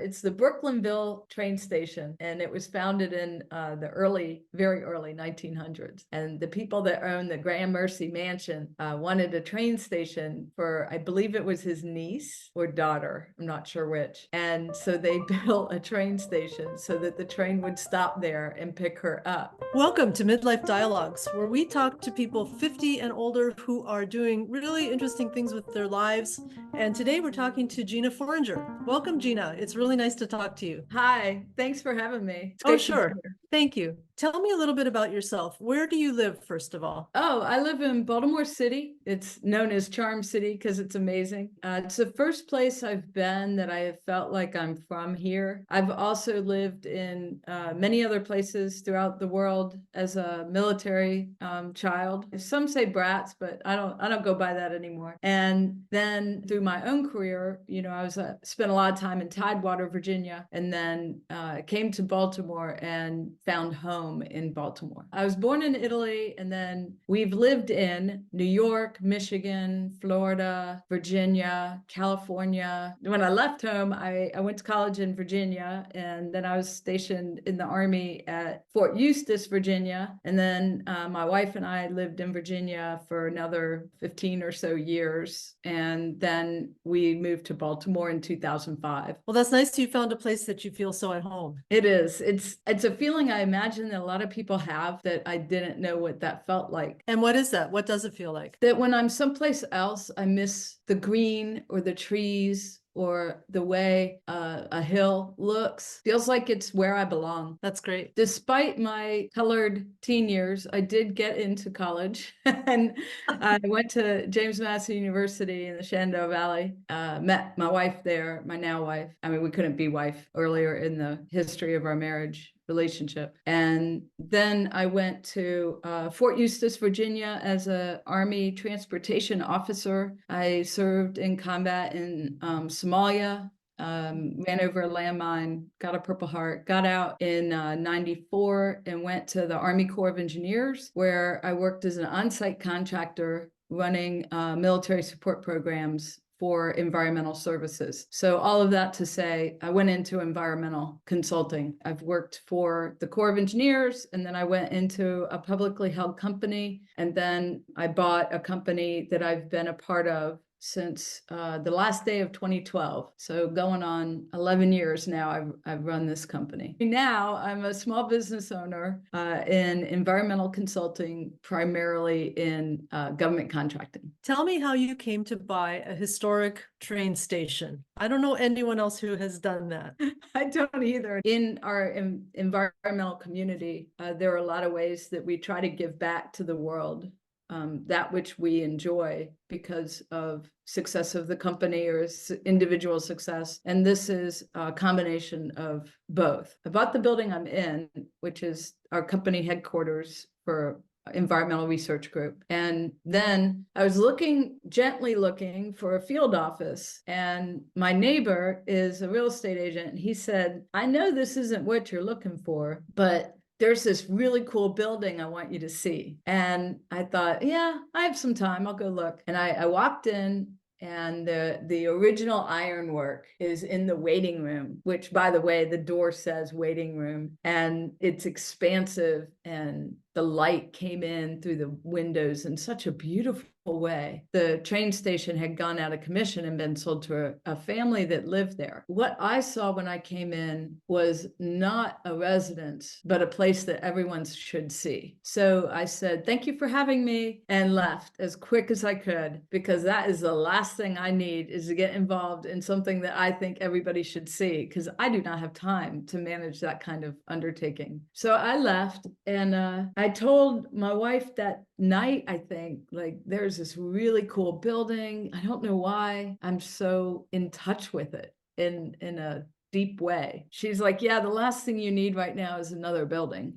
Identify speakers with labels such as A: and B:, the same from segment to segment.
A: it's the Brooklandville train station, and it was founded in the very early 1900s. And the people that owned the Gramercy Mansion wanted a train station for, I believe it was his niece or daughter, I'm not sure which. And so they built a train station so that the train would stop there and pick her up.
B: Welcome to Midlife Dialogues, where we talk to people 50 and older who are doing really interesting things with their lives. And today we're talking to Gina Foringer. Welcome, Gina. It's really nice to talk to you.
A: Hi, thanks for having me. It's
B: Oh,
A: great to be
B: sure.
A: here.
B: Thank you. Tell me a little bit about yourself. Where do you live, first of all?
A: Oh, I live in Baltimore City. It's known as Charm City because it's amazing. It's the first place I've been that I have felt like I'm from here. I've also lived in many other places throughout the world as a military child. Some say brats, but I don't go by that anymore. And then through my own career, I spent a lot of time in Tidewater, Virginia, and then came to Baltimore and found home in Baltimore. I was born in Italy, and then we've lived in New York, Michigan, Florida, Virginia, California. When I left home, I went to college in Virginia, and then I was stationed in the Army at Fort Eustis, Virginia. And then my wife and I lived in Virginia for another 15 or so years. And then we moved to Baltimore in 2005.
B: Well, that's nice you found a place that you feel so at home.
A: It is. It's a feeling I imagine that a lot of people have that I didn't know what that felt like.
B: And what is that? What does it feel like?
A: That when I'm someplace else, I miss the green or the trees or the way a hill looks. Feels like it's where I belong.
B: That's great.
A: Despite my colored teen years, I did get into college and I went to James Madison University in the Shenandoah Valley, met my wife there, my now wife. I mean, we couldn't be wife earlier in the history of our marriage relationship. And then I went to Fort Eustis, Virginia as an Army transportation officer. I served in combat in Somalia, ran over a landmine, got a Purple Heart, got out in 94 and went to the Army Corps of Engineers, where I worked as an on-site contractor running military support programs for environmental services. So all of that to say, I went into environmental consulting. I've worked for the Corps of Engineers, and then I went into a publicly held company, and then I bought a company that I've been a part of since the last day of 2012. So going on 11 years now, I've run this company. Now I'm a small business owner in environmental consulting, primarily in government contracting.
B: Tell me how you came to buy a historic train station. I don't know anyone else who has done that.
A: I don't either. In our environmental community, there are a lot of ways that we try to give back to the world. That which we enjoy because of success of the company or individual success. And this is a combination of both. I bought the building I'm in, which is our company headquarters for environmental research group. And then I was gently looking for a field office, and my neighbor is a real estate agent. And he said, I know this isn't what you're looking for, but there's this really cool building I want you to see. And I thought, yeah, I have some time. I'll go look. And I walked in, and the original ironwork is in the waiting room, which, by the way, the door says waiting room, and it's expansive, and the light came in through the windows in such a beautiful way. The train station had gone out of commission and been sold to a family that lived there. What I saw when I came in was not a residence, but a place that everyone should see. So I said, thank you for having me, and left as quick as I could, because that is the last thing I need, is to get involved in something that I think everybody should see, because I do not have time to manage that kind of undertaking. So I left, and I told my wife that night, I think, like, there's this really cool building. I don't know why I'm so in touch with it in a deep way. She's like, yeah, the last thing you need right now is another building,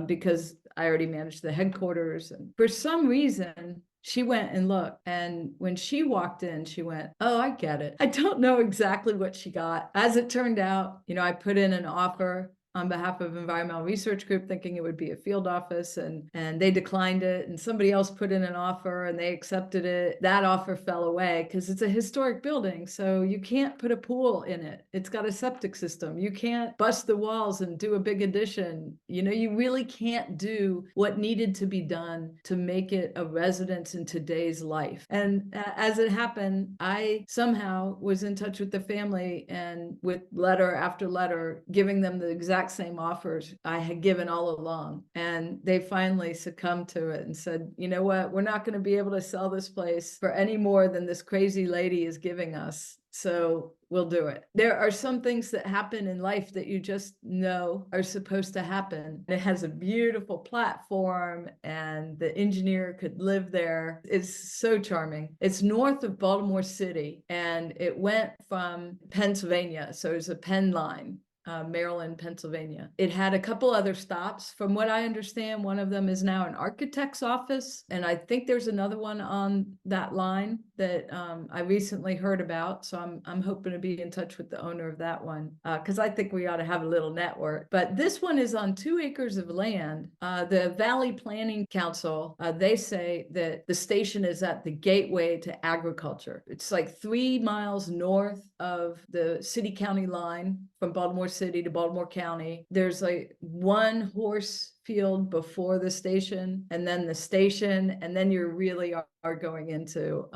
A: because I already managed the headquarters. And for some reason, she went and looked, and when she walked in, she went, oh, I get it. I don't know exactly what she got. As it turned out, I put in an offer on behalf of Environmental Research Group, thinking it would be a field office, and they declined it, and somebody else put in an offer and they accepted it. That offer fell away because it's a historic building, so you can't put a pool in it. It's got a septic system. You can't bust the walls and do a big addition. You know, you really can't do what needed to be done to make it a residence in today's life. And as it happened, I somehow was in touch with the family, and with letter after letter, giving them the exact same offers I had given all along. And they finally succumbed to it and said, you know what, we're not going to be able to sell this place for any more than this crazy lady is giving us. So we'll do it. There are some things that happen in life that you just know are supposed to happen. It has a beautiful platform, and the engineer could live there. It's so charming. It's north of Baltimore City, and it went from Pennsylvania. So it's a Penn line. Maryland, Pennsylvania. It had a couple other stops. From what I understand, one of them is now an architect's office, and I think there's another one on that line that I recently heard about. So I'm hoping to be in touch with the owner of that one, because I think we ought to have a little network. But this one is on 2 acres of land. The Valley Planning Council, they say that the station is at the gateway to agriculture. It's like 3 miles north of the city-county line from Baltimore City to Baltimore County. There's like 1 horse field before the station, and then the station, and then you really are going into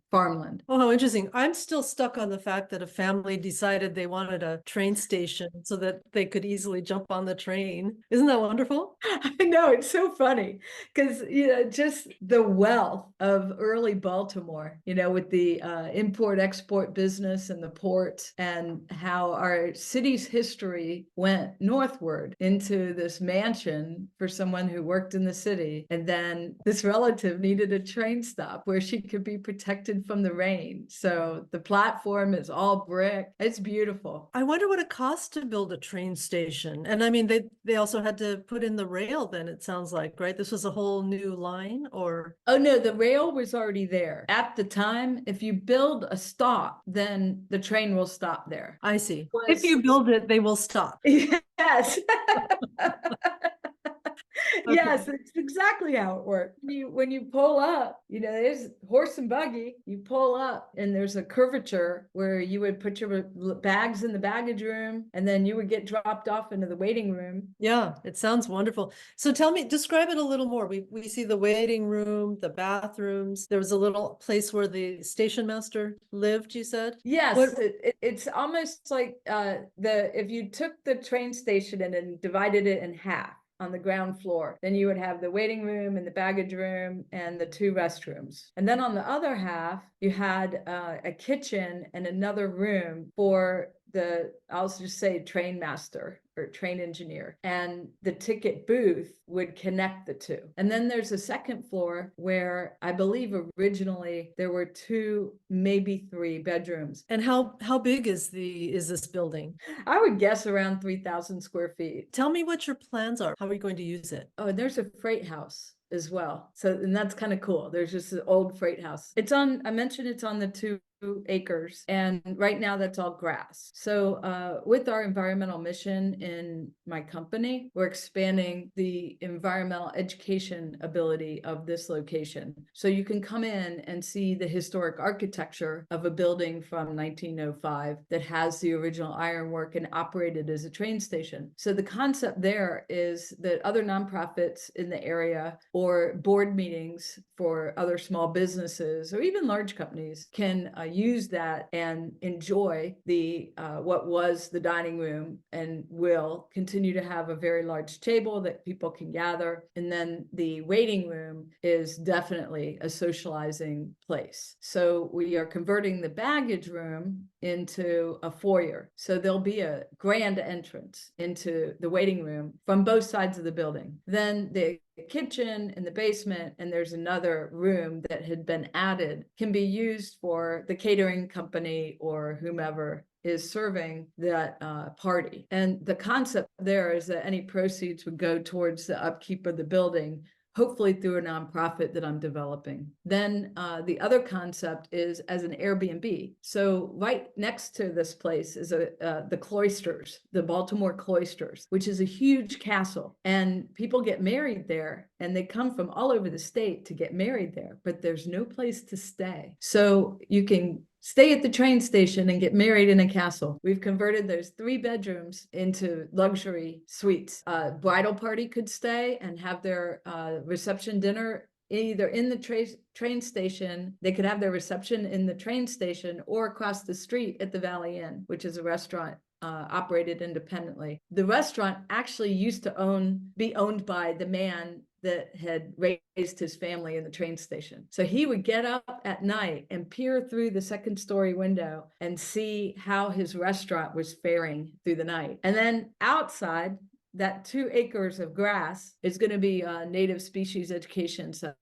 A: farmland.
B: Oh, how interesting. I'm still stuck on the fact that a family decided they wanted a train station so that they could easily jump on the train. Isn't that wonderful?
A: I know, it's so funny because, you know, just the wealth of early Baltimore, you know, with the import-export business and the ports, and how our city's history went northward into this mansion for someone who worked in the city. And then this relative needed a train stop where she could be protected from the rain. So the platform is all brick. It's beautiful.
B: I wonder what it costs to build a train station. And I mean, they also had to put in the rail then, it sounds like, right? This was a whole new line, or?
A: Oh, no, the rail was already there. At the time, if you build a stop, then the train will stop there.
B: I see. If you build it, they will stop.
A: Yes.
B: Okay.
A: Yes, it's exactly how it works. When you pull up, you know, there's horse and buggy, you pull up and there's a curvature where you would put your bags in the baggage room, and then you would get dropped off into the waiting room.
B: Yeah, it sounds wonderful. So tell me, describe it a little more. We see the waiting room, the bathrooms. There was a little place where the station master lived, you said?
A: Yes, it's almost like if you took the train station and divided it in half. On the ground floor, then you would have the waiting room and the baggage room and the 2 restrooms. And then on the other half, you had a kitchen and another room for I'll just say train master or train engineer, and the ticket booth would connect the 2. And then there's a second floor where I believe originally there were 2, maybe 3 bedrooms.
B: And how big is this building?
A: I would guess around 3,000 square feet.
B: Tell me what your plans are. How are you going to use it?
A: Oh, and there's a freight house as well. So, and that's kind of cool. There's just an old freight house. I mentioned it's on the 2 acres, and right now that's all grass. So with our environmental mission in my company, we're expanding the environmental education ability of this location. So you can come in and see the historic architecture of a building from 1905 that has the original ironwork and operated as a train station. So the concept there is that other nonprofits in the area, or board meetings for other small businesses or even large companies, can use that and enjoy the what was the dining room, and will continue to have a very large table that people can gather. And then the waiting room is definitely a socializing place. So we are converting the baggage room into a foyer. So there'll be a grand entrance into the waiting room from both sides of the building. Then the kitchen in the basement, and there's another room that had been added, can be used for the catering company or whomever is serving that party. And the concept there is that any proceeds would go towards the upkeep of the building, hopefully through a nonprofit that I'm developing. Then the other concept is as an Airbnb. So right next to this place is the Cloisters, the Baltimore Cloisters, which is a huge castle. And people get married there, and they come from all over the state to get married there, but there's no place to stay. So you can stay at the train station and get married in a castle. We've converted those 3 bedrooms into luxury suites. Bridal party could stay and have their reception dinner either in the train station. They could have their reception in the train station or across the street at the Valley Inn, which is a restaurant operated independently. The restaurant actually used to be owned by the man that had raised his family in the train station. So he would get up at night and peer through the 2nd-story window and see how his restaurant was faring through the night. And then outside, that 2 acres of grass is going to be a native species education center.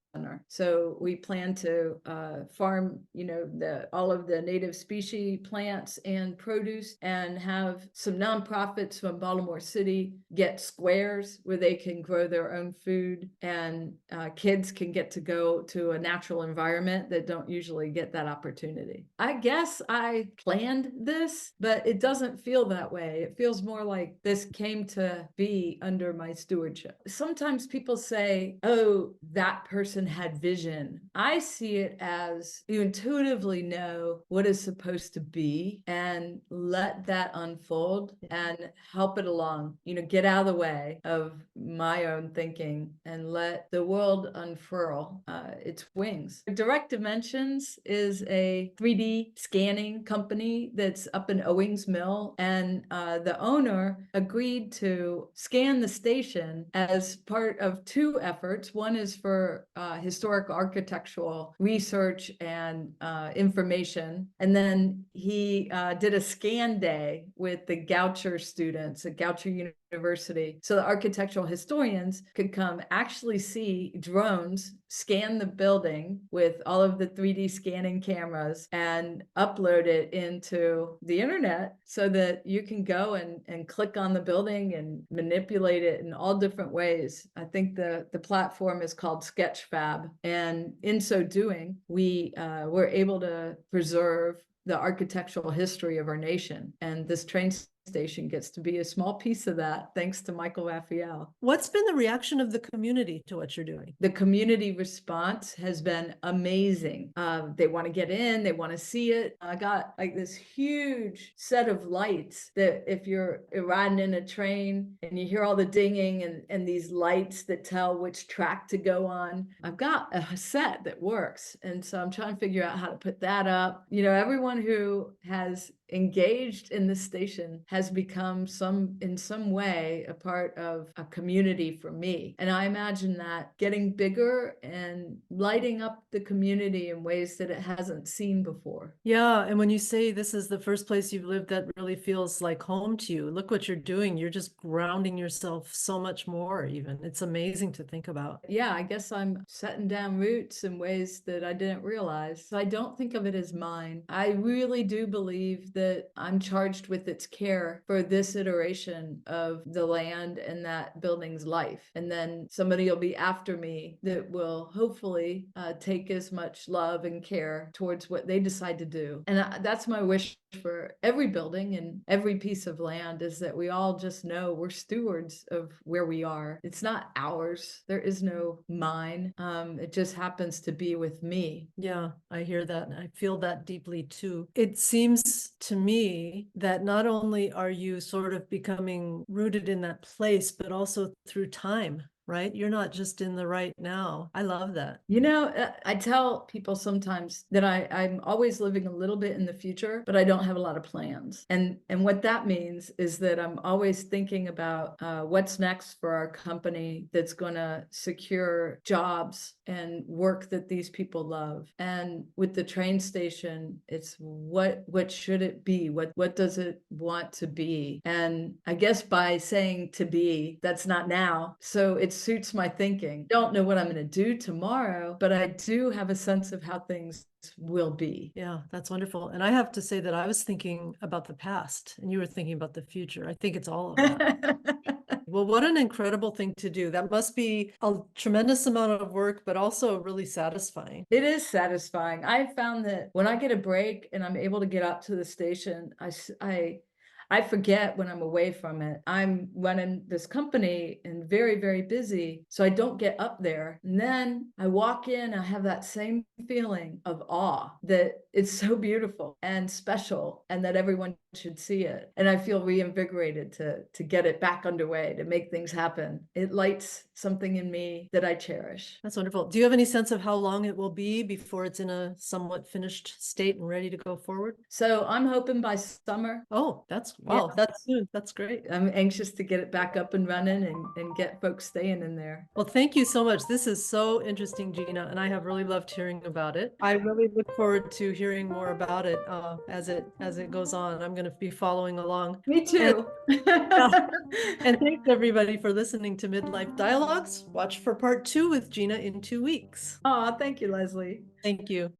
A: So we plan to farm, all of the native species plants and produce, and have some nonprofits from Baltimore City get squares where they can grow their own food, and kids can get to go to a natural environment that don't usually get that opportunity. I guess I planned this, but it doesn't feel that way. It feels more like this came to be under my stewardship. Sometimes people say, oh, that person had vision. I see it as you intuitively know what is supposed to be and let that unfold and help it along. Get out of the way of my own thinking and let the world unfurl its wings. Direct Dimensions is a 3D scanning company that's up in Owings Mill, and the owner agreed to scan the station as part of 2 efforts. One is for historic architectural research and information. And then he did a scan day with the Goucher students at Goucher University. So the architectural historians could come actually see drones scan the building with all of the 3D scanning cameras and upload it into the internet so that you can go and click on the building and manipulate it in all different ways. I think the platform is called Sketchfab. And in so doing, we were able to preserve the architectural history of our nation. And this train station gets to be a small piece of that, thanks to Michael Raphael.
B: What's been the reaction of the community to what you're doing?
A: The community response has been amazing. They want to get in, they want to see it. I got like this huge set of lights that if you're riding in a train and you hear all the dinging and these lights that tell which track to go on, I've got a set that works. And so I'm trying to figure out how to put that up. Everyone who has engaged in this station has become in some way a part of a community for me. And I imagine that getting bigger and lighting up the community in ways that it hasn't seen before.
B: Yeah. And when you say this is the first place you've lived that really feels like home to you, look what you're doing. You're just grounding yourself so much more even. It's amazing to think about.
A: Yeah, I guess I'm setting down roots in ways that I didn't realize. So I don't think of it as mine. I really do believe that I'm charged with its care for this iteration of the land and that building's life. And then somebody will be after me that will hopefully take as much love and care towards what they decide to do. And that's my wish for every building and every piece of land, is that we all just know we're stewards of where we are. It's not ours. There is no mine. It just happens to be with me.
B: Yeah, I hear that. And I feel that deeply too. It seems to me that not only are you sort of becoming rooted in that place, but also through time. Right? You're not just in the right now. I love that.
A: I tell people sometimes that I'm always living a little bit in the future, but I don't have a lot of plans. And what that means is that I'm always thinking about what's next for our company that's going to secure jobs and work that these people love. And with the train station, it's what should it be? What does it want to be? And I guess by saying to be, that's not now. So it suits my thinking. Don't know what I'm going to do tomorrow, but I do have a sense of how things will be.
B: Yeah, that's wonderful. And I have to say that I was thinking about the past and you were thinking about the future. I think it's all of that. Well, what an incredible thing to do. That must be a tremendous amount of work, but also really satisfying.
A: It is satisfying. I found that when I get a break and I'm able to get up to the station, I forget when I'm away from it. I'm running this company and very, very busy. So I don't get up there. And then I walk in, I have that same feeling of awe that it's so beautiful and special and that everyone should see it. And I feel reinvigorated to get it back underway, to make things happen. It lights something in me that I cherish.
B: That's wonderful. Do you have any sense of how long it will be before it's in a somewhat finished state and ready to go forward?
A: So I'm hoping by summer.
B: Oh, wow, that's soon. That's great.
A: I'm anxious to get it back up and running and get folks staying in there.
B: Well, thank you so much. This is so interesting, Gina, and I have really loved hearing about it. I really look forward to hearing more about it as it goes on. I'm going to be following along.
A: Me too.
B: And thanks everybody for listening to Midlife Dialogues. Watch for part 2 with Gina in 2 weeks.
A: Oh, thank you, Leslie.
B: Thank you.